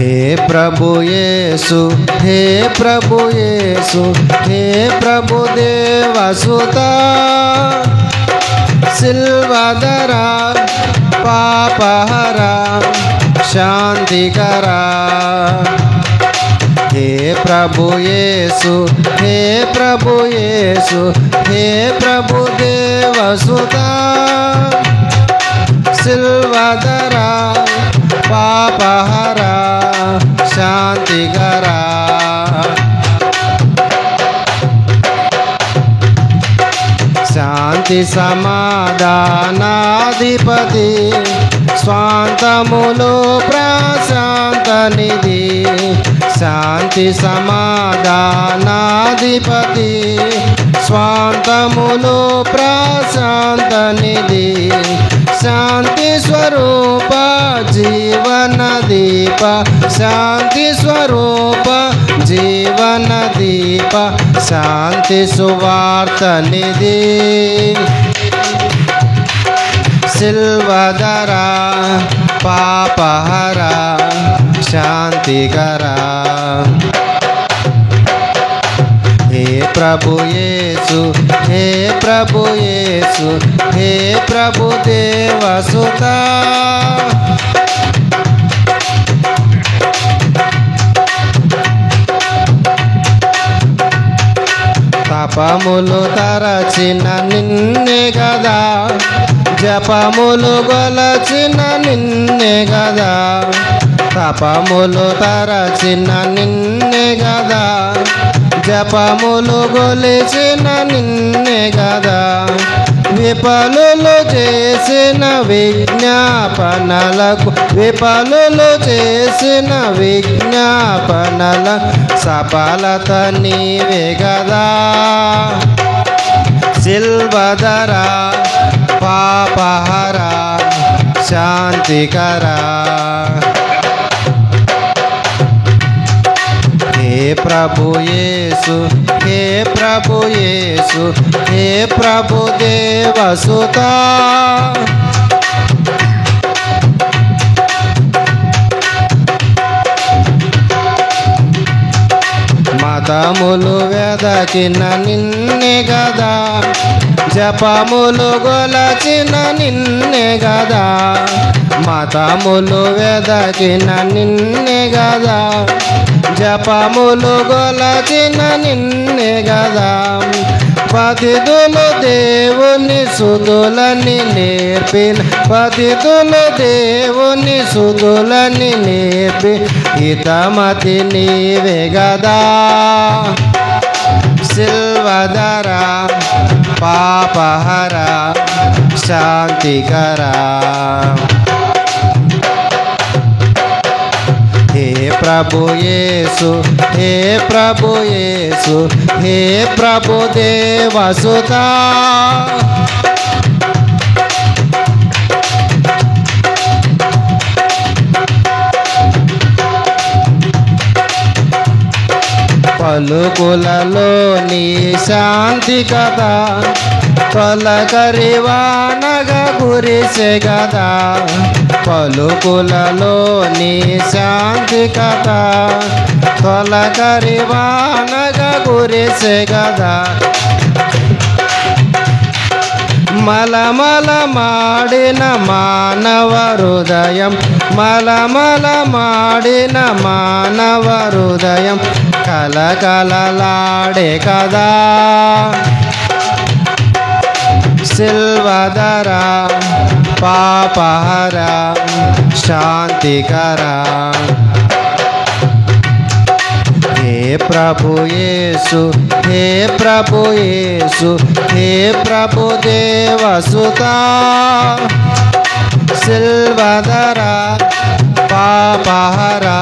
हे प्रभु येसु, हे प्रभु येसु, हे प्रभु देवसुता, सिल्वधरा पापहरा शांतिकरा। हे प्रभु येसु, हे प्रभु येसु, हे प्रभु देवसुता, सिल्वधरा पापहरा शांतिकरा। शांति समाधानाधिपति, स्वांतमुलो प्रशांत निधि। शांति समाधानाधिपति, स्वांतमुलो प्रशांत निधि। शांति स्वरूप जीवन दीप, शांति स्वरूप जीवन दीप, शांति सुवार्त निधि। सिल्वधरा पापहरा शांतिकरा। हे प्रभु येसु, हे प्रभु येसु, हे प्रभु देवसुता, తపములు తరచిన నిన్నే గదా, జపములు గొలచిన నిన్నే గదా, తపములు తరచిన నిన్నే గదా, జపములు గొలిచిన నిన్నే గదా, విఫలులు చేసిన విజ్ఞాపనలకు, విఫలులు చేసిన విజ్ఞాపనల సఫలత నీవే గదా। సిల్వధరా పాపహరా శాంతికరా। हे प्रभु येसु, हे प्रभु येसु, हे प्रभु देवसुता, మతములు వెదకిన నిన్నే గదా, జపములు గొలచిన నిన్నే గదా, మతములు వెదకిన నిన్నే గదా, జపములు గొలచిన నిన్నే గదా, పతితులు దేవుని సుతులని నేర్పిన, పతితులు దేవుని సుతులని నేర్పి హితమతి నీవే గదా। సిల్వధరా పాపహరా శాంతికరా। हे प्रभु येसु, हे प्रभु येसु, हे प्रभु देवसुता, పలుకులలో నీ శాంతి కదా, తొలకరివానగా కురిసే గదా, పలుకులలో నీ శాంతి కదా, తొలకరివానగా కురిసే గదా, మలమల మాడిన మానవ హృదయం, మలమల మాడిన మానవ హృదయం కలకలలాడే కదా। సిల్వధరా పాపహరా శాంతికరా। हे प्रभु येसु, हे प्रभु येसु, हे प्रभु देवसुता, सिल्वधरा पापहरा